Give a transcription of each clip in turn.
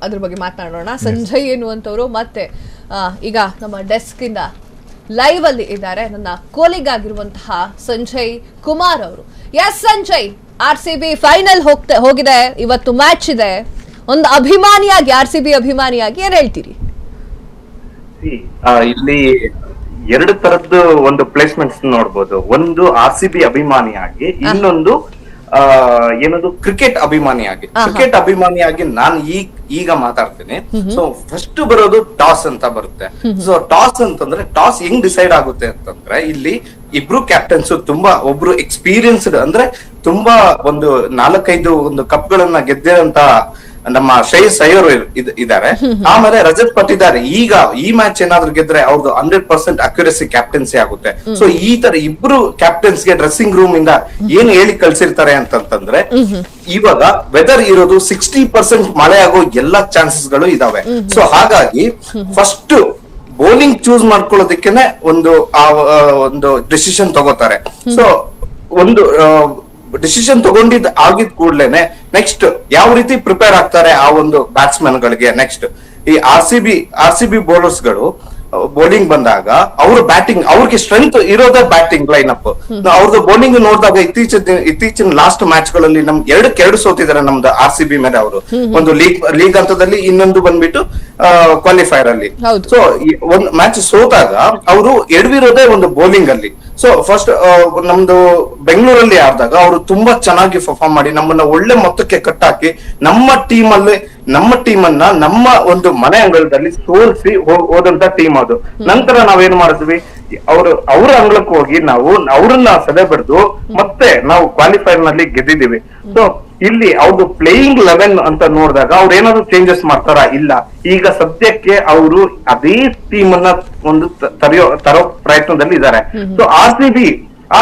ಅದ್ರ ಬಗ್ಗೆ ಮಾತನಾಡೋಣ. ಸಂಜಯ್ ಎನ್ನುವಂಥವ್ರು ಮತ್ತೆ ಈಗ ನಮ್ಮ ಡೆಸ್ಕ್ ಇಂದ ಲೈವ್ ಅಲ್ಲಿ ಇದ್ದಾರೆ, ನನ್ನ ಕೋಲಿಗ್ ಆಗಿರುವಂತಹ ಸಂಜಯ್ ಕುಮಾರ್ ಅವರು. ಎಸ್ ಸಂಜಯ್, RCB ಫೈನಲ್ ಹೋಗಿದೆ, ಇವತ್ತು ಮ್ಯಾಚ್ ಇದೆ. ಒಂದು ಅಭಿಮಾನಿಯಾಗಿ, RCB ಅಭಿಮಾನಿಯಾಗಿ ಏನ್ ಹೇಳ್ತೀರಿ? ಇಲ್ಲಿ ಎರಡು ತರದ್ದು ಒಂದು ಪ್ಲೇಸ್ಮೆಂಟ್ಸ್ ನೋಡ್ಬೋದು. ಒಂದು RCB ಅಭಿಮಾನಿಯಾಗಿ, ಇನ್ನೊಂದು ಏನದು ಕ್ರಿಕೆಟ್ ಅಭಿಮಾನಿಯಾಗಿ. ಕ್ರಿಕೆಟ್ ಅಭಿಮಾನಿಯಾಗಿ ನಾನು ಈಗ ಮಾತಾಡ್ತೇನೆ. ಸೊ ಫಸ್ಟ್ ಬರೋದು ಟಾಸ್ ಅಂತ ಬರುತ್ತೆ. ಸೊ ಟಾಸ್ ಅಂತಂದ್ರೆ ಟಾಸ್ ಹೆಂಗ್ ಡಿಸೈಡ್ ಆಗುತ್ತೆ ಅಂತಂದ್ರೆ, ಇಲ್ಲಿ ಇಬ್ರು ಕ್ಯಾಪ್ಟನ್ಸ್ ತುಂಬಾ, ಒಬ್ರು ಎಕ್ಸ್ಪೀರಿಯನ್ಸ್ಡ್ ಅಂದ್ರೆ ತುಂಬಾ ಒಂದು 4-5 ಒಂದು ಕಪ್ ಗಳನ್ನ ಗೆದ್ದಿರಂತ ನಮ್ಮ ಶ್ರೇಯಸ್ ಅಯ್ಯರ್ ಇದ್ದಾರೆ. ಆಮೇಲೆ ರಜತ್ ಪಟ್ಟಿದಾರ್. ಈಗ ಈ ಮ್ಯಾಚ್ ಏನಾದ್ರು ಗೆದ್ರೆ ಅವ್ರದ್ದು 100% ಅಕ್ಯುರಸಿ ಕ್ಯಾಪ್ಟನ್ಸಿ ಆಗುತ್ತೆ. ಸೊ ಈ ತರ ಇಬ್ರು ಕ್ಯಾಪ್ಟನ್ಸ್ ಗೆ ಡ್ರೆಸ್ಸಿಂಗ್ ರೂಮ್ ಇಂದ ಏನ್ ಹೇಳಿ ಕಳ್ಸಿರ್ತಾರೆ ಅಂತಂದ್ರೆ, ಇವಾಗ ವೆದರ್ ಇರೋದು 60% ಮಳೆ ಆಗೋ ಎಲ್ಲಾ ಚಾನ್ಸಸ್ ಗಳು ಇದಾವೆ. ಸೊ ಹಾಗಾಗಿ ಫಸ್ಟ್ ಬೌಲಿಂಗ್ ಚೂಸ್ ಮಾಡ್ಕೊಳ್ಳೋದಕ್ಕೇನೆ ಒಂದು ಡಿಸಿಷನ್ ತಗೋತಾರೆ. ಸೊ ಒಂದು ಡಿಸಿಷನ್ ಆಗಿದ್ ಕೂಡ್ಲೇನೆ ನೆಕ್ಸ್ಟ್ ಯಾವ ರೀತಿ ಪ್ರಿಪೇರ್ ಆಗ್ತಾರೆ ಆ ಒಂದು ಬ್ಯಾಟ್ಸ್ಮನ್ ಗಳಿಗೆ. ನೆಕ್ಸ್ಟ್ ಈ ಆರ್ ಸಿ ಬಿ ಬೌಲರ್ಸ್ ಗಳು ಬೌಲಿಂಗ್ ಬಂದಾಗ ಅವ್ರ ಬ್ಯಾಟಿಂಗ್, ಅವ್ರಿಗೆ ಸ್ಟ್ರೆಂತ್ ಇರೋದೇ ಬ್ಯಾಟಿಂಗ್ ಲೈನ್ ಅಪ್. ಅವ್ರದ್ದು ಬೌಲಿಂಗ್ ನೋಡಿದಾಗ ಇತ್ತೀಚಿನ ಲಾಸ್ಟ್ ಮ್ಯಾಚ್ ಗಳಲ್ಲಿ ನಮ್ಗೆ 2-2 ಸೋತಿದ್ದಾರೆ ನಮ್ದು RCB ಮೇಲೆ ಅವರು. ಒಂದು ಲೀಗ್ ಹಂತದಲ್ಲಿ, ಇನ್ನೊಂದು ಬಂದ್ಬಿಟ್ಟು ಕ್ವಾಲಿಫೈರ್ ಅಲ್ಲಿ. ಸೊ ಒಂದ್ ಮ್ಯಾಚ್ ಸೋತಾಗ ಅವರು ಎಡವಿರೋದೇ ಒಂದು ಬೌಲಿಂಗ್ ಅಲ್ಲಿ. ಸೊ ಫಸ್ಟ್ ನಮ್ದು ಬೆಂಗಳೂರಲ್ಲಿ ಆಡಿದಾಗ ಅವರು ತುಂಬಾ ಚೆನ್ನಾಗಿ ಪರ್ಫಾರ್ಮ್ ಮಾಡಿ ನಮ್ಮನ್ನ ಒಳ್ಳೆ ಮೊತ್ತಕ್ಕೆ ಕಟ್ಟಾಕಿ ನಮ್ಮ ಟೀಮ್ ಅನ್ನ ನಮ್ಮ ಒಂದು ಮನೆ ಅಂಗಳದಲ್ಲಿ ಸೋಲ್ಸಿ ಹೋದಂತ ಟೀಮ್ ಅದು. ನಂತರ ನಾವೇನ್ ಮಾಡಿದ್ವಿ, ಅವ್ರ ಅಂಗಳಕ್ಕೆ ಹೋಗಿ ನಾವು ಅವ್ರನ್ನ ಸೆಲೆಬಡ್ದು ಮತ್ತೆ ನಾವು ಕ್ವಾಲಿಫೈರ್ ನಲ್ಲಿ ಗೆದ್ದಿದ್ದೀವಿ. ಸೊ ಇಲ್ಲಿ ಅವ್ರದ್ದು ಪ್ಲೇಯಿಂಗ್ 11 ಅಂತ ನೋಡಿದಾಗ ಅವ್ರು ಏನಾದ್ರು ಚೇಂಜಸ್ ಮಾಡ್ತಾರಾ? ಇಲ್ಲ. ಈಗ ಸದ್ಯಕ್ಕೆ ಅವರು ಅದೇ ಟೀಮ್ ಅನ್ನ ಒಂದು ತರೋ ಪ್ರಯತ್ನದಲ್ಲಿ ಇದ್ದಾರೆ. ಸೊ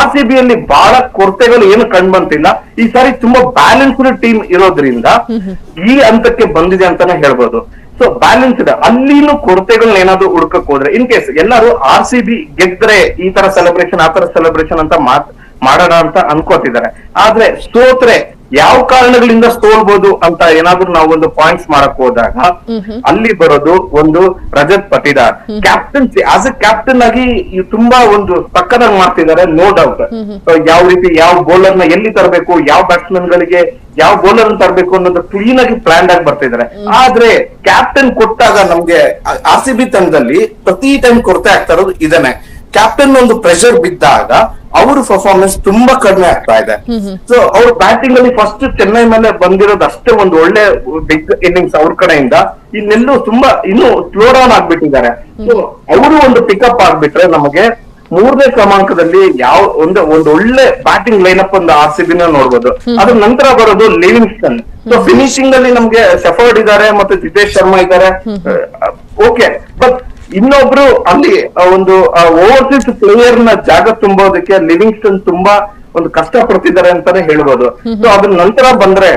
RCB ಅಲ್ಲಿ ಬಹಳ ಕೊರತೆಗಳು ಏನು ಕಂಡು ಬಂತಿಲ್ಲ. ಈ ಸಾರಿ ತುಂಬಾ ಬ್ಯಾಲೆನ್ಸ್ಡ್ ಟೀಮ್ ಇರೋದ್ರಿಂದ ಈ ಹಂತಕ್ಕೆ ಬಂದಿದೆ ಅಂತಾನೆ ಹೇಳ್ಬೋದು. ಸೊ ಬ್ಯಾಲೆನ್ಸ್ಡ್, ಅಲ್ಲಿನೂ ಕೊರತೆಗಳನ್ನ ಏನಾದ್ರು ಹುಡ್ಕಕ್ ಹೋದ್ರೆ, ಇನ್ ಕೇಸ್ ಎಲ್ಲರೂ RCB ಗೆದ್ರೆ ಈ ತರ ಸೆಲೆಬ್ರೇಷನ್ ಆ ತರ ಸೆಲೆಬ್ರೇಷನ್ ಅಂತ ಮಾಡೋಣ ಅಂತ ಅನ್ಕೋತಿದ್ದಾರೆ. ಆದ್ರೆ ಸೋತ್ರೆ ಯಾವ ಕಾರಣಗಳಿಂದ ಸೋಲ್ಬಹುದು ಅಂತ ಏನಾದ್ರು ನಾವು ಒಂದು ಪಾಯಿಂಟ್ಸ್ ಮಾಡಕ್ ಹೋದಾಗ ಅಲ್ಲಿ ಬರೋದು ಒಂದು Rajat Patidar. Captaincy as a captain ಆಗಿ ತುಂಬಾ ಒಂದು ಸಕ್ಕದಾಗಿ ಮಾಡ್ತಿದ್ದಾರೆ, ನೋ ಡೌಟ್. ಯಾವ ರೀತಿ ಯಾವ ಬೌಲರ್ ನ ಎಲ್ಲಿ ತರಬೇಕು, ಯಾವ ಬ್ಯಾಟ್ಸ್ಮನ್ ಗಳಿಗೆ ಯಾವ ಬೌಲರ್ ತರಬೇಕು ಅನ್ನೋದು ಕ್ಲೀನ್ ಆಗಿ ಪ್ಲಾನ್ ಆಗಿ ಬರ್ತಿದ್ದಾರೆ. ಆದ್ರೆ ಕ್ಯಾಪ್ಟನ್ ಕೊಟ್ಟಾಗ ನಮ್ಗೆ RCB ತಂಡದಲ್ಲಿ ಪ್ರತಿ ಟೈಮ್ ಕೊರತೆ ಆಗ್ತಾ ಇರೋದು ಇದನ್ನೇ. ಕ್ಯಾಪ್ಟನ್ ಒಂದು ಪ್ರೆಷರ್ ಬಿದ್ದಾಗ ಅವ್ರ ಪರ್ಫಾರ್ಮೆನ್ಸ್ ತುಂಬಾ ಕಡಿಮೆ ಆಗ್ತಾ ಇದೆ. ಸೊ ಅವ್ರ ಬ್ಯಾಟಿಂಗ್ ಅಲ್ಲಿ ಫಸ್ಟ್ ಚೆನ್ನೈ ಮೇಲೆ ಬಂದಿರೋದು ಅಷ್ಟೇ ಒಂದು ಒಳ್ಳೆ ಬಿಗ್ ಇನ್ನಿಂಗ್ಸ್ ಅವ್ರ ಕಡೆಯಿಂದ. ಇನ್ನೆಲ್ಲೂ ತುಂಬಾ ಇನ್ನು ಸ್ಲೋ ಡೌನ್ ಆಗ್ಬಿಟ್ಟಿದ್ದಾರೆ. ಸೊ ಅವರು ಒಂದು ಪಿಕಪ್ ಆಗ್ಬಿಟ್ರೆ ನಮಗೆ 3ನೇ ಕ್ರಮಾಂಕದಲ್ಲಿ ಯಾವ ಒಂದು ಒಳ್ಳೆ ಬ್ಯಾಟಿಂಗ್ ಲೈನ್ ಅಪ್ ಒಂದು RCB ನ ನೋಡ್ಬೋದು. ಅದ್ರ ನಂತರ ಬರೋದು ಲಿವಿಂಗ್ಸ್ಟನ್. ಸೊ ಫಿನಿಶಿಂಗ್ ಅಲ್ಲಿ ನಮ್ಗೆ ಶೆಫರ್ಡ್ ಇದ್ದಾರೆ, ಮತ್ತೆ ಜಿತೇಶ್ ಶರ್ಮಾ ಇದ್ದಾರೆ. ಓಕೆ, ಬಟ್ ಇನ್ನೊಬ್ರು ಅಲ್ಲಿ ಒಂದು ಓವರ್ಸೀಸ್ ಪ್ಲೇಯರ್ ನ ಜಾಗ ತುಂಬೋದಕ್ಕೆ ಲಿವಿಂಗ್ಸ್ಟನ್ ತುಂಬಾ ಒಂದು ಕಷ್ಟ ಪಡ್ತಿದ್ದಾರೆ ಅಂತಾನೆ ಹೇಳ್ಬೋದು. ಸೊ ಅದ್ರ ನಂತರ ಬಂದ್ರೆ,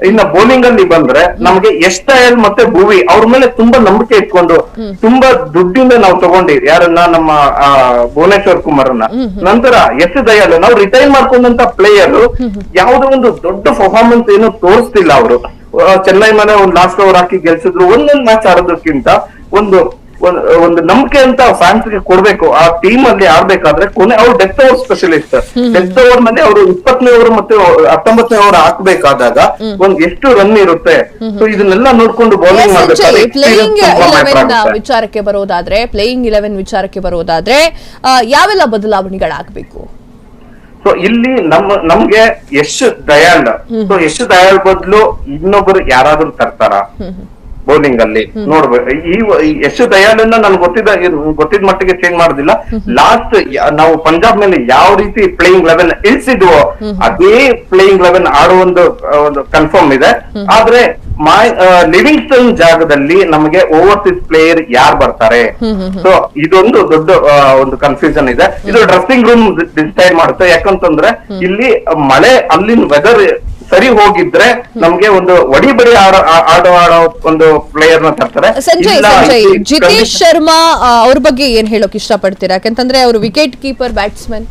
ಇನ್ನ ಬೌಲಿಂಗ್ ಅಲ್ಲಿ ಬಂದ್ರೆ ನಮ್ಗೆ ಯಶ್ ದಯಾಳ್ ಮತ್ತೆ ಭುವಿ ಅವ್ರ ಮೇಲೆ ತುಂಬಾ ನಂಬಿಕೆ ಇಟ್ಕೊಂಡು ತುಂಬಾ ದುಡ್ಡಿಂದ ನಾವು ತಗೊಂಡಿವಿ ಯಾರನ್ನ, ನಮ್ಮ ಭುವನೇಶ್ವರ್ ಕುಮಾರ್ನ. ನಂತರ ಯಶ್ ದಯಾಳ್ ನಾವು ರಿಟೈನ್ ಮಾಡ್ಕೊಂಡಂತ ಪ್ಲೇಯರ್ ಯಾವುದೋ ಒಂದು ದೊಡ್ಡ ಪರ್ಫಾರ್ಮೆನ್ಸ್ ಏನು ತೋರಿಸ್ತಿಲ್ಲ ಅವರು. ಚೆನ್ನೈ ಮೇಲೆ ಒಂದು ಲಾಸ್ಟ್ ಓವರ್ ಹಾಕಿ ಗೆಲ್ಸಿದ್ರು. ಒಂದೊಂದು ಮ್ಯಾಚ್ ಆಡೋದಕ್ಕಿಂತ ಒಂದು ನಂಬಿಕೆ ಅಂತ ಫ್ಯಾನ್ಸ್ ಗೆ ಕೊಡ್ಬೇಕು. ಆ ಟೀಮ್ ಅಲ್ಲಿ ಆಡ್ಬೇಕಾದ್ರೆ ಅವ್ರು death over specialist. Death over ನಲ್ಲಿ ಅವರು 20ನೇ ಓವರ್ ಮತ್ತೆ 19ನೇ ಓವರ್ ಹಾಕ್ಬೇಕಾದಾಗ ಎಷ್ಟು ರನ್ ಇರುತ್ತೆ. ಸೊ ಇದನ್ನೆಲ್ಲ ನೋಡ್ಕೊಂಡು ಬೌಲಿಂಗ್ ಮಾಡ್ತಾರೆ. ಪ್ಲೇಯಿಂಗ್ 11 ವಿಚಾರಕ್ಕೆ ಬರೋದಾದ್ರೆ ಯಾವೆಲ್ಲ ಬದಲಾವಣೆಗಳಾಗಬೇಕು? ಸೊ ಇಲ್ಲಿ ನಮ್ಗೆ ಯಶ್ ದಯಾಳ್, ಸೊ ಯಶ್ ದಯಾಳ್ ಬದಲು ಇನ್ನೊಬ್ರು ಯಾರಾದ್ರೂ ತರ್ತಾರ ಬೌಲಿಂಗ್ ಅಲ್ಲಿ ನೋಡ್ಬೇಕು. ಈ ಯಶ್ ದಯಾಳ್ ನನ್ಗೆ ಗೊತ್ತಿದ್ದ ಮಟ್ಟಿಗೆ ಚೇಂಜ್ ಮಾಡೋದಿಲ್ಲ. ಲಾಸ್ಟ್ ನಾವು ಪಂಜಾಬ್ ಮೇಲೆ ಯಾವ ರೀತಿ ಪ್ಲೇಯಿಂಗ್ 11 ಇಳಿಸಿದ್ವೋ ಅದೇ ಪ್ಲೇಯಿಂಗ್ 11 ಆಡೋ ಒಂದು ಕನ್ಫರ್ಮ್ ಇದೆ. ಆದ್ರೆ ಲಿವಿಂಗ್ಸ್ಟನ್ ಜಾಗದಲ್ಲಿ ನಮಗೆ ಓವರ್ಸೀಸ್ ಪ್ಲೇಯರ್ ಯಾರು ಬರ್ತಾರೆ? ಸೊ ಇದೊಂದು ದೊಡ್ಡ ಒಂದು ಕನ್ಫ್ಯೂಷನ್ ಇದೆ. ಇದು ಡ್ರೆಸ್ಸಿಂಗ್ ರೂಮ್ ಡಿಸೈಡ್ ಮಾಡುತ್ತೆ. ಯಾಕಂತಂದ್ರೆ ಇಲ್ಲಿ ಮಳೆ, ಅಲ್ಲಿನ ವೆದರ್ ಸರಿ ಹೋಗಿದ್ರೆ ನಮ್ಗೆ ಒಂದು ಒಡಿಬಡಿ ಆಡೋ ಒಂದು ಪ್ಲೇಯರ್ ನ ತರ್ತಾರೆ. ಸಂಜಯ್, ಜಿತೇಶ್ ಶರ್ಮಾ ಅವ್ರ ಬಗ್ಗೆ ಏನ್ ಹೇಳೋಕ್ ಇಷ್ಟಪಡ್ತೀರಾ? ಯಾಕಂತಂದ್ರೆ ಅವರು wicket keeper batsman.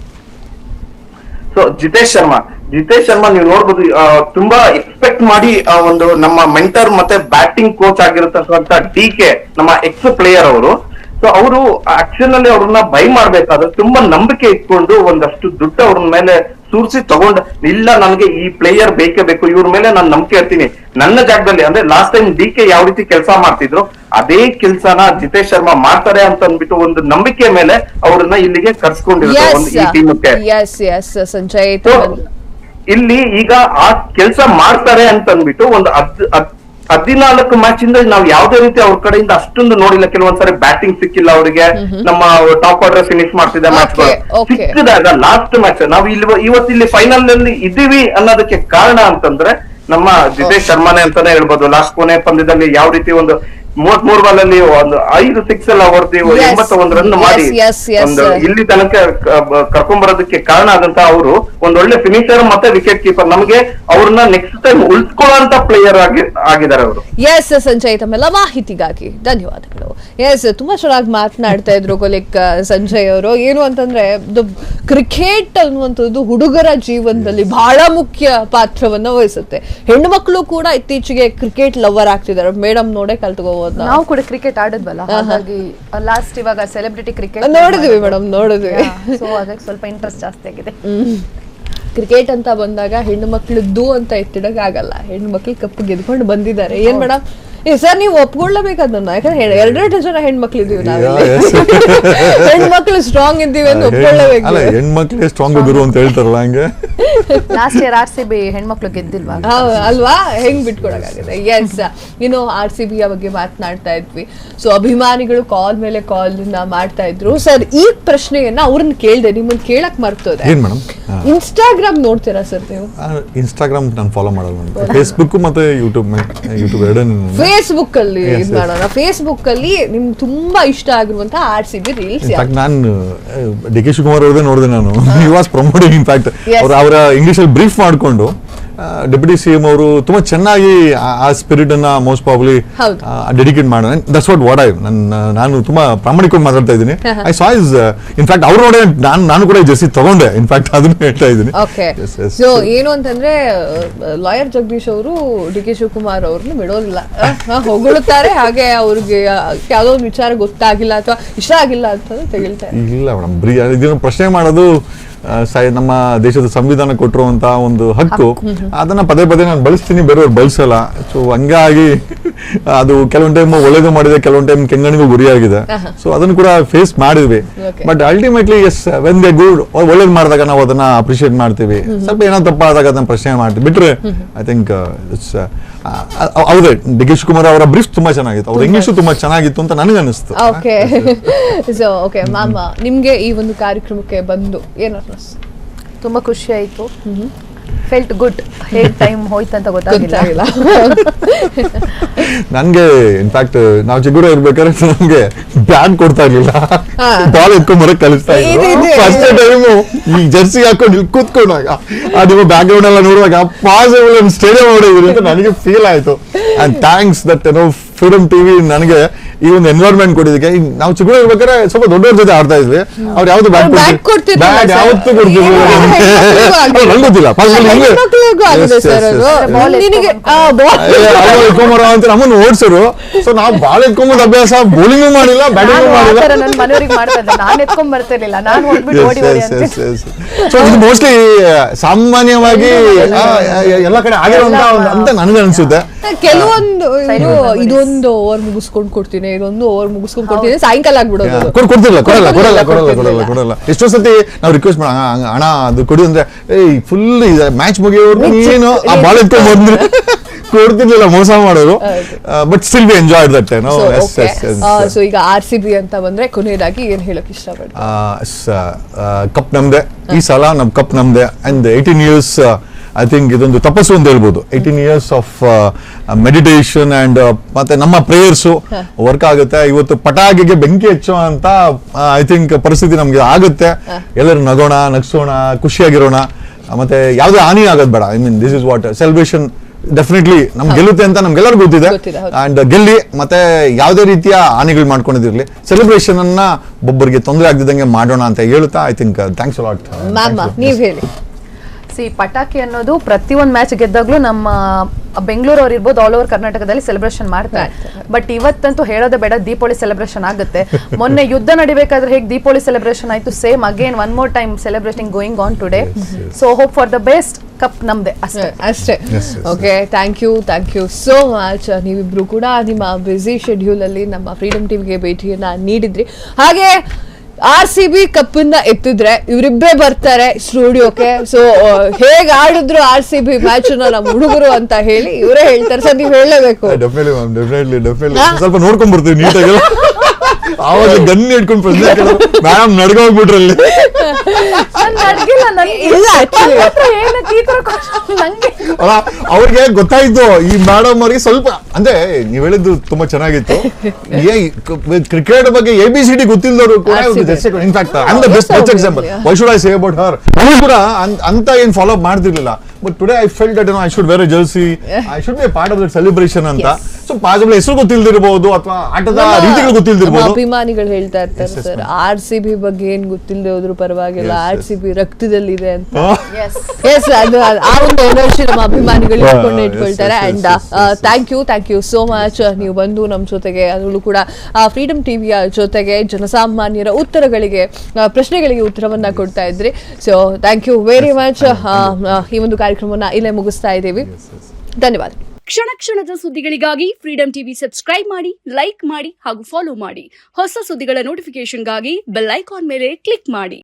So Jitesh Sharma Jitesh Sharma ನೀವು ನೋಡ್ಬೋದು, ತುಂಬಾ ಎಕ್ಸ್ಪೆಕ್ಟ್ ಮಾಡಿ ಒಂದು ನಮ್ಮ ಮೆಂಟರ್ ಮತ್ತೆ ಬ್ಯಾಟಿಂಗ್ ಕೋಚ್ ಆಗಿರತಕ್ಕಂತ DK ನಮ್ಮ ಎಕ್ಸ್ ಪ್ಲೇಯರ್ ಅವರು. ಸೊ ಅವರು ಆಕ್ಷನ್ ಅಲ್ಲಿ ಅವ್ರನ್ನ ಬೈ ಮಾಡ್ಬೇಕಾದ್ರೆ ತುಂಬಾ ನಂಬಿಕೆ ಇಟ್ಕೊಂಡು ಒಂದಷ್ಟು ದುಡ್ಡು ಅವ್ರ ಮೇಲೆ ಸುರಿಸಿ ತಗೊಂಡ್, ಇಲ್ಲ ನನಗೆ ಈ ಪ್ಲೇಯರ್ ಬೇಕೇ ಬೇಕು, ಇವ್ರ ಮೇಲೆ ನಾನು ನಂಬಿಕೆ ಇರ್ತೀನಿ, ನನ್ನ ಜಾಗದಲ್ಲಿ ಅಂದ್ರೆ ಲಾಸ್ಟ್ ಟೈಮ್ DK ಯಾವ ರೀತಿ ಕೆಲಸ ಮಾಡ್ತಿದ್ರು ಅದೇ ಕೆಲ್ಸನ ಜಿತೇಶ್ ಶರ್ಮಾ ಮಾಡ್ತಾರೆ ಅಂತ ಅಂದ್ಬಿಟ್ಟು ಒಂದು ನಂಬಿಕೆ ಮೇಲೆ ಅವ್ರನ್ನ ಇಲ್ಲಿಗೆ ಕರ್ಸ್ಕೊಂಡಿರ್ತಾರೆ ಒಂದು ಈ ಟೀಮಕ್ಕೆ. ಸಂಜಯ್, ಇಲ್ಲಿ ಈಗ ಆ ಕೆಲಸ ಮಾಡ್ತಾರೆ ಅಂತ ಅಂದ್ಬಿಟ್ಟು ಒಂದು 14 ಮ್ಯಾಚ್ ಇಂದ ನಾವು ಯಾವ್ದೇ ರೀತಿ ಅವ್ರ ಕಡೆಯಿಂದ ಅಷ್ಟೊಂದು ನೋಡಿಲ್ಲ. ಕೆಲವೊಂದ್ಸರಿ ಬ್ಯಾಟಿಂಗ್ ಸಿಕ್ಕಿಲ್ಲ ಅವರಿಗೆ, ನಮ್ಮ ಟಾಪ್ ಆರ್ಡರ್ ಫಿನಿಶ್ ಮಾಡ್ತಿದ್ದ ಮ್ಯಾಚ್ ಸಿಕ್ಕಿದಾಗ ಲಾಸ್ಟ್ ಮ್ಯಾಚ್ ನಾವು ಇವತ್ತಿಲ್ಲಿ ಫೈನಲ್ ನಲ್ಲಿ ಇದ್ದೀವಿ ಅನ್ನೋದಕ್ಕೆ ಕಾರಣ ಅಂತಂದ್ರೆ ನಮ್ಮ ಜಿತೇಶ್ ಶರ್ಮಾನೇ ಅಂತಾನೆ ಹೇಳ್ಬೋದು. ಲಾಸ್ಟ್ ಕೊನೆ ಪಂದ್ಯದಲ್ಲಿ ಯಾವ ರೀತಿ ಒಂದು 33 ಬಾಲ್ ಅಲ್ಲಿ ಒಂದು 5 6 ಎಲ್ಲ ಹೊಡೆದು 81 ರನ್ ಮಾಡಿ ಒಂದು ಇಲ್ಲಿ ತನಕ ಕರ್ಕೊಂಡ್ ಬರೋದಕ್ಕೆ ಕಾರಣ ಆದಂತ ಅವರು ಒಂದೊಳ್ಳೆ ಫಿನಿಶರ್ ಮತ್ತೆ ವಿಕೆಟ್ ಕೀಪರ್. ನಮಗೆ ಅವ್ರನ್ನ ನೆಕ್ಸ್ಟ್ ಟೈಮ್ ಉಳಿಸ್ಕೊಳ್ಳುವಂತ ಪ್ಲೇಯರ್ ಆಗಿದ್ದಾರೆ ಅವರು. ಎಸ್ ಸಂಜಯ್, ತಮ್ಮೆಲ್ಲ ಮಾಹಿತಿಗಾಗಿ ಧನ್ಯವಾದಗಳು. ಎಸ್, ತುಂಬಾ ಚೆನ್ನಾಗಿ ಮಾತನಾಡ್ತಾ ಇದ್ರು ಕೊಲಿಕ್ ಸಂಜಯ್ ಅವರು. ಏನು ಅಂತಂದ್ರೆ ಕ್ರಿಕೆಟ್ ಅನ್ನುವಂಥದ್ದು ಹುಡುಗರ ಜೀವನದಲ್ಲಿ ಬಹಳ ಮುಖ್ಯ ಪಾತ್ರವನ್ನ ವಹಿಸುತ್ತೆ. ಹೆಣ್ಣು ಮಕ್ಕಳು ಕೂಡ ಇತ್ತೀಚೆಗೆ ಕ್ರಿಕೆಟ್ ಲವರ್ ಆಗ್ತಿದ್ದಾರೆ. ಮೇಡಮ್ ನೋಡೇ ಕಲ್ತ್ಕೋಬಹುದು. ನಾವು ಕೂಡ ಕ್ರಿಕೆಟ್ ಆಡದ್ವಲ್ಲ, ಹಾಗಾಗಿ ಲಾಸ್ಟ್ ಇವಾಗ ಸೆಲೆಬ್ರಿಟಿ ಕ್ರಿಕೆಟ್ ನೋಡಿದ್ವಿ ಮೇಡಮ್, ನೋಡಿದ್ವಿ. ಸೊ ಅದಕ್ಕೆ ಸ್ವಲ್ಪ ಇಂಟ್ರೆಸ್ಟ್ ಜಾಸ್ತಿ ಆಗಿದೆ. ಕ್ರಿಕೆಟ್ ಅಂತ ಬಂದಾಗ ಹೆಣ್ಣು ಮಕ್ಳದ್ದು ಅಂತ ಎತ್ತಿಡಕ್ ಆಗಲ್ಲ. ಹೆಣ್ಣು ಮಕ್ಳು ಕಪ್ಪು ಗೆದ್ಕೊಂಡು ಬಂದಿದ್ದಾರೆ. ಏನ್ ಮೇಡಮ್ ಸರ್, ನೀವು ಒಪ್ಕೊಳ್ಳಬೇಕು ಅದನ್ನ. ಯಾಕಂದ್ರೆ 2 ಜನ ಹೆಣ್ಮಕ್ಳು ಇದೀವಿ ನಾವೆಲ್ಲ. ಹೆಣ್ಮಕ್ಳು ಸ್ಟ್ರಾಂಗ್ ಇದ್ದೀವಿ ಅಂತ ಒಪ್ಕೊಳ್ಳಬೇಕು. ಹೆಣ್ಮಕ್ಳಿಗೆ ಸ್ಟ್ರಾಂಗ್ ಗುರು ಅಂತ ಹೇಳ್ತಾರಲ್ಲ, ಹಂಗೆ ಲಾಸ್ಟ್ ಇಯರ್ RCB ಹೆಣ್ಮಕ್ಳು ಗೆದ್ದಿಲ್ವಾ ಅಲ್ವಾ? ಹೆಂಗ್ ಬಿಟ್ಕೊಡಕ್ಕಾಗಿದೆ. ಎಸ್, ಇನ್ನು RCB ಬಗ್ಗೆ ಮಾತನಾಡ್ತಾ ಇದ್ವಿ. ಸೊ ಅಭಿಮಾನಿಗಳು ಕಾಲ್ ಮೇಲೆ ಕಾಲ್ ಮಾಡ್ತಾ ಇದ್ರು. ಸರ್, ಈ ಪ್ರಶ್ನೆಯನ್ನ ಅವ್ರನ್ನ ಕೇಳ್ದೆ, ನಿಮ್ಮನ್ನ ಕೇಳಕ್ ಮರ್ತೋದೆ. ಏನ್ ಮೇಡಮ್, ಇನ್ಸ್ಟಾಗ್ರಾಮ್ ನೋಡ್ತೀರಾ ಸರ್ ನೀವು? ಇನ್ಸ್ಟಾಗ್ರಾಮ್ ನಾನು ಫಾಲೋ ಮಾಡಲ್ಲ. ಫೇಸ್ಬುಕ್ ಮತ್ತೆ ಯೂಟ್ಯೂಬ್ ಎರಡನ್ನೂ. ಫೇಸ್ಬುಕ್ ಅಲ್ಲಿ ಇದು ಮಾಡೋಣ. ಫೇಸ್ಬುಕ್ ಅಲ್ಲಿ ನಿಮ್ಗೆ ತುಂಬಾ ಇಷ್ಟ ಆಗಿರುವಂತಹ RCB ರೀಲ್ಸ್. ನಾನು DK ಶಿವಕುಮಾರ್ ಅವ್ರದೇ ನೋಡಿದೆ ನಾನು. He was promoting. ಇನ್ಫ್ಯಾಕ್ಟ್ ಅವರ ಇಂಗ್ಲಿಷ್ ಅಲ್ಲಿ ಬ್ರೀಫ್ ಮಾಡ್ಕೊಂಡು ಡೆಪ್ಯೂಟಿ CM ಅವರು ತುಂಬಾ ಚೆನ್ನಾಗಿ ಆ ಸ್ಪಿರಿಟ್ ಅನ್ನ ಮೋಸ್ಟ್ ಪ್ರಾಬಬ್ಲಿ ಡೆಡಿಕೇಟ್ ಮಾಡೋಣ. ದಟ್ಸ್ ವಾಟ್ ನಾನು ತುಂಬಾ ಪ್ರಾಮಾಣಿಕವಾಗಿ ಮಾತಾಡ್ತಾ ಇದ್ದೀನಿ. ಐ ಸಾ ಇಸ್ ಇನ್ಫ್ಯಾಕ್ಟ್ ಅವ್ರು ನೋಡಿ ನಾನು ಕೂಡ ಜರ್ಸಿ ತಗೊಂಡೆ. ಇನ್ಫ್ಯಾಕ್ಟ್ ಅದನ್ನ ಹೇಳ್ತಾ ಇದ್ದೀನಿ. ಸೊ ಏನು ಅಂತಂದ್ರೆ ಲಾಯರ್ ಜಗದೀಶ್ ಅವರು DK ಶಿವಕುಮಾರ್ ಅವ್ರನ್ನ ಬಿಡೋದಿಲ್ಲ, ಹೊಗಳುತ್ತಾರೆ. ಹಾಗೆ ಅವ್ರಿಗೆ ಯಾವ್ದೋ ಒಂದು ವಿಚಾರ ಗೊತ್ತಾಗಿಲ್ಲ ಅಥವಾ ಇಷ್ಟ ಆಗಿಲ್ಲ ಅಂತ ತೆಗಿಳ್ತಾರೆ. ಇಲ್ಲ ಮೇಡಮ್, ಇದನ್ನು ಪ್ರಶ್ನೆ ಮಾಡೋದು ನಮ್ಮ ದೇಶದ ಸಂವಿಧಾನ ಕೊಟ್ಟಿರುವಂತ ಒಂದು ಹಕ್ಕು. ಅದನ್ನ ಪದೇ ಪದೇ ನಾನು ಬಳಸ್ತೀನಿ, ಬೇರೆಯವ್ರು ಬಳಸಲ್ಲ. ಸೊ ಹಂಗಾಗಿ ಅದು ಕೆಲವೊಂದು ಟೈಮ್ ಒಳ್ಳೇದು ಮಾಡಿದೆ, ಕೆಲವೊಂದು ಟೈಮ್ ಕೆಂಗಣಿಗೂ ಗುರಿಯಾಗಿದೆ. ಸೊ ಅದನ್ನು ಕೂಡ ಫೇಸ್ ಮಾಡಿದ್ವಿ. But ultimately yes, when they good, ಒಳ್ಳೇದು ಮಾಡಿದಾಗ ನಾವು ಅದನ್ನ ಅಪ್ರಿಶಿಯೇಟ್ ಮಾಡ್ತೀವಿ. ಸ್ವಲ್ಪ ಏನೋ ತಪ್ಪಾದಾಗ ಅದನ್ನ ಪ್ರಶ್ನೆ ಮಾಡ್ತೀವಿ. ಬಿಟ್ರೆ ಐ ಥಿಂಕ್ ಹೌದೇ, DK ಶಿವಕುಮಾರ್ ಅವರ ಬ್ರೀಫ್ ತುಂಬಾ ಚೆನ್ನಾಗಿತ್ತು, ಅವ್ರ ಇಂಗ್ಲಿಷ್ ತುಂಬಾ ಚೆನ್ನಾಗಿತ್ತು ಅಂತ ನನಗೆ ಅನಿಸ್ತು. ಓಕೆ ಮ್ಯಾಮ್, ನಿಮ್ಗೆ ಈ ಒಂದು ಕಾರ್ಯಕ್ರಮಕ್ಕೆ ಬಂದು ಏನಾದ್ರು ತುಂಬಾ ಖುಷಿ ಆಯ್ತು. Felt good. ಹೇಗ್ ಟೈಮ್ ಹೋಯ್ತಂತ ಗೊತ್ತಾಗಿಲ್ಲ ನನ್ಗೆ. ಇನ್ಫ್ಯಾಕ್ಟ್ ನಾವು ಚಿಗುರು ಇರ್ಬೇಕಾದ್ರೆ ನಮ್ಗೆ ಬ್ಯಾಟ್ ಕೊಡ್ತಾ ಇರ್ಲಿಲ್ಲ, ಬಾಲ್ ಎತ್ಕೊಂಡ್ ಬರಕ್ ಕಲಿಸ್ತಾ ಇದ್ರು. ಫಸ್ಟ್ ಟೈಮು ಈ ಜರ್ಸಿ ಹಾಕೊಂಡು ಇಲ್ಲಿ ಕೂತ್ಕೊಂಡಾಗ ನಿಮ್ಮ ಬ್ಯಾಕ್ ಗ್ರೌಂಡ್ ಎಲ್ಲ ನೋಡುವಾಗ ಪಾಸಿಬಲ್ ಸ್ಟೇಡಿಯಂ ಹೊಡೆಯಿದ್ರಿ ಅಂತ ನನಗೆ ಫೀಲ್ ಆಯ್ತು. And thanks that freedom TV ನನಗೆ ಈ ಒಂದು ಎನ್ವೈರನ್ಮೆಂಟ್ ಕೊಟ್ಟಿದ್ದಕ್ಕೆ. ನಾವು ಚಿಗುರು ಇರ್ಬೇಕಾದ್ರೆ ಸ್ವಲ್ಪ ದೊಡ್ಡವ್ರ ಜೊತೆ ಆಡ್ತಾ ಇದ್ವಿ. ಅವ್ರು ಯಾವ್ದು ಬ್ಯಾಟ್ ಯಾವತ್ತೂ ಕೊಡ್ತಿರ್ಲಿಲ್ಲ. ನಂಗೆ ಗೊತ್ತಿಲ್ಲ ಎತ್ಕೊಂಬರ ಅಂತ ನಮ್ಮನ್ನು ಓಡಿಸೋರು. ಸೊ ನಾವು ಬಾಲ್ ಎತ್ಕೊಂಬಂದ್ ಅಭ್ಯಾಸ, ಬೌಲಿಂಗು ಮಾಡಿಲ್ಲ, ಬ್ಯಾಟಿಂಗು ಮಾಡಿಲ್ಲ. ಸೊ ಇದು ಮೋಸ್ಟ್ಲಿ ಸಾಮಾನ್ಯವಾಗಿ ಎಲ್ಲ ಕಡೆ ಆಗಿರುವಂತ ಅಂತ ನನಗೆ ಅನ್ಸುತ್ತೆ. ಕೆಲವೊಂದು ಇದೊಂದು ಓವರ್ ಮುಗಿಸ್ಕೊಂಡು ಕೊಡ್ತೀನಿ, ಇದೊಂದು ಓವರ್ ಮುಗಿಸ್ಕೊಂಡು ಕೊಡ್ತೀನಿ, ಸಾಯಂಕಾಲ ಆಗ್ಬಿಡೋದು. ಕೊಡಲ್ಲ. ಎಷ್ಟೋ ಸತಿ ನಾವು ರಿಕ್ವೆಸ್ಟ್ ಮಾಡ, ಹಣ ಅದು ಕೊಡಿ ಅಂದ್ರೆ ಫುಲ್ ಮ್ಯಾಚ್ ಮುಗಿಯೋರು ಏನು ಆ ಬಾಲ್ ಎತ್ಕೊಂಡ್ ಬಂದ್ರೆ ಕೊಡ್ತಿರ್ಲಿಲ್ಲ, ಮೋಸ ಮಾಡೋರು. But still we enjoyed that. So ಈಗ RCB ಅಂತ ಬಂದ್ರೆ ಕೊನೆಯದಾಗಿ ಏನ್ ಹೇಳಕ್ ಇಷ್ಟಪಡ್ತೀನಿ? ಕಪ್ ನಮ್ದೆ ಈ ಸಲ, ನಮ್ ಕಪ್ ನಮ್ದೆ. ಅಂಡ್ 18 years ಐ ಥಿಂಕ್ ಇದೊಂದು ತಪಸ್ಸು ಅಂತ ಹೇಳ್ಬೋದು. 18 years ಆಫ್ ಮೆಡಿಟೇಷನ್ ಅಂಡ್ ಮತ್ತೆ ನಮ್ಮ ಪ್ರೇಯರ್ಸು ವರ್ಕ್ ಆಗುತ್ತೆ. ಇವತ್ತು ಪಟಾಕಿಗೆ ಬೆಂಕಿ ಹಚ್ಚೋ ಅಂತ ಐ ಥಿಂಕ್ ಪರಿಸ್ಥಿತಿ ನಮ್ಗೆ ಆಗುತ್ತೆ. ಎಲ್ಲರೂ ನಗೋಣ, ನಗ್ಸೋಣ, ಖುಷಿಯಾಗಿರೋಣ, ಮತ್ತೆ ಯಾವುದೇ ಹಾನಿ ಆಗೋದು ಬೇಡ. I mean this is what celebration definitely ನಮ್ಗೆ ಗೆಲ್ಲುತ್ತೆ ಅಂತ ನಮ್ಗೆಲ್ಲರಿಗೂ ಗೊತ್ತಿದೆ. ಅಂಡ್ ಗೆಲ್ಲಿ ಮತ್ತೆ ಯಾವುದೇ ರೀತಿಯ ಹಾನಿಗಳು ಮಾಡ್ಕೊಂಡಿದಿರ್ಲಿ, ಸೆಲೆಬ್ರೇಷನ್ ಅನ್ನ ಒಬ್ಬರಿಗೆ ತೊಂದರೆ ಆಗದಿದ್ದಂಗೆ ಮಾಡೋಣ ಅಂತ ಹೇಳುತ್ತಾ I think thanks a lot. ನೀವ್ ಹೇಳಿ. ಪಟಾಕಿ ಅನ್ನೋದು ಪ್ರತಿಯೊಂದು ಮ್ಯಾಚ್ ಗೆದ್ದಾಗ್ಲೂ ನಮ್ಮ ಬೆಂಗಳೂರು ಅವ್ರು ಇರ್ಬೋದು, ಆಲ್ ಓವರ್ ಕರ್ನಾಟಕದಲ್ಲಿ ಸೆಲೆಬ್ರೇಷನ್ ಮಾಡ್ತಾರೆ. ಬಟ್ ಇವತ್ತಂತೂ ಹೇಳೋದೇ ಬೇಡ, ದೀಪಾವಳಿ ಸೆಲೆಬ್ರೇಷನ್ ಆಗುತ್ತೆ. ಮೊನ್ನೆ ಯುದ್ಧ ನಡಿಬೇಕಾದ್ರೆ ಹೇಗೆ ದೀಪಾವಳಿ ಸೆಲೆಬ್ರೇಷನ್ ಆಯ್ತು, same again one more time celebrating going on today. So hope for the best, cup ನಮ್ದೆ ಅಷ್ಟೇ. Okay, thank you so much. ನೀವಿಬ್ರು ಕೂಡ ನಿಮ್ಮ ಬ್ಯುಸಿ ಶೆಡ್ಯೂಲ್ ಅಲ್ಲಿ ನಮ್ಮ ಫ್ರೀಡಮ್ ಟಿವಿಗೆ ಭೇಟಿಯನ್ನ ನೀಡಿದ್ರಿ. ಹಾಗೆ RCB ಕಪ್ಪನ್ನ ಎತ್ತಿದ್ರೆ ಇವರಿಬ್ಬರೇ ಬರ್ತಾರೆ ಸ್ಟುಡಿಯೋಕ್ಕೆ. ಸೊ ಹೇಗ್ ಆಡಿದ್ರು RCB ಮ್ಯಾಚ್ ನಮ್ಮ ಹುಡುಗರು ಅಂತ ಹೇಳಿ ಇವರೇ ಹೇಳ್ತಾರೆ. ಸರ್ ನೀವು ಹೇಳಲೇಬೇಕು. ಡೆಫಿನೆಟ್ಲಿ ಸ್ವಲ್ಪ ನೋಡ್ಕೊಂಡ್ ಬರ್ತೀವಿ ನೀಟಾಗಿ. ಆವಾಗ ಗನ್ ಹಿಡ್ಕೊಂಡು ಪ್ರಶ್ನೆ ಮೇಡಮ್ ನಡ್ಗೋಗ್ಬಿಟ್ರಲ್ಲಿ. ಅವ್ರಿಗೆ ಗೊತ್ತಾಯ್ತು ಈ ಮೇಡಮ್ ಅವ್ರಿಗೆ ಸ್ವಲ್ಪ ಅಂದ್ರೆ ನೀವ್ ಹೇಳಿದ್ದು ತುಂಬಾ ಚೆನ್ನಾಗಿತ್ತು. ಕ್ರಿಕೆಟ್ ಬಗ್ಗೆ ABCD ಗೊತ್ತಿಲ್ಲದವರು ಕೂಡ in fact I the best example. Why should I say about her? ಅವರು ಕೂಡ ಅಂತ ಏನ್ ಫಾಲೋ ಅಪ್ ಮಾಡ್ತಿರ್ಲಿಲ್ಲ. But today I felt that I should wear a jersey, I should be a part of that celebration ಅಂತ. So possible ಹೆಸರು ಗೊತ್ತಿಲ್ದಿರಬಹುದು ಅಥವಾ ಆಟದ ರೀತಿಗಳು ಗೊತ್ತಿಲ್ದಿರಬಹುದು. ಅಭಿಮಾನಿಗಳು ಹೇಳ್ತಾ ಇರ್ತಾರೆ ಸರ್, RCB ಬಗ್ಗೆ ಏನ್ ಗೊತ್ತಿಲ್ಲದೆ ಹೋದ್ರು ಪರವಾಗಿಲ್ಲ, RCB ರಕ್ತದಲ್ಲಿದೆ ಅಂತ. ಅದು ಆ ಒಂದು ಎನರ್ಜಿ ನಮ್ಮ ಅಭಿಮಾನಿಗಳು ಇಟ್ಕೊಳ್ತಾರೆ. And thank you so much. ನೀವು ಬಂದು ನಮ್ಮ ಜೊತೆಗೆ, ಅದರಲ್ಲೂ ಕೂಡ ಫ್ರೀಡಮ್ ಟಿವಿಯ ಜೊತೆಗೆ ಜನಸಾಮಾನ್ಯರ ಉತ್ತರಗಳಿಗೆ, ಪ್ರಶ್ನೆಗಳಿಗೆ ಉತ್ತರವನ್ನ ಕೊಡ್ತಾ ಇದ್ರಿ. So thank you very much. ಈ ಒಂದು ಕಾರ್ಯಕ್ರಮವನ್ನ ಇಲ್ಲೇ ಮುಗಿಸ್ತಾ ಇದ್ದೀವಿ. ಧನ್ಯವಾದ. ಕ್ಷಣ ಕ್ಷಣದ ಸುದ್ದಿಗಳಿಗಾಗಿ ಫ್ರೀಡಮ್ ಟಿವಿ ಸಬ್ಸ್ಕ್ರೈಬ್ ಮಾಡಿ, ಲೈಕ್ ಮಾಡಿ ಹಾಗೂ ಫಾಲೋ ಮಾಡಿ. ಹೊಸ ಸುದ್ದಿಗಳ ನೋಟಿಫಿಕೇಶನ್ಗಾಗಿ ಬೆಲ್ ಐಕಾನ್ ಮೇಲೆ ಕ್ಲಿಕ್ ಮಾಡಿ.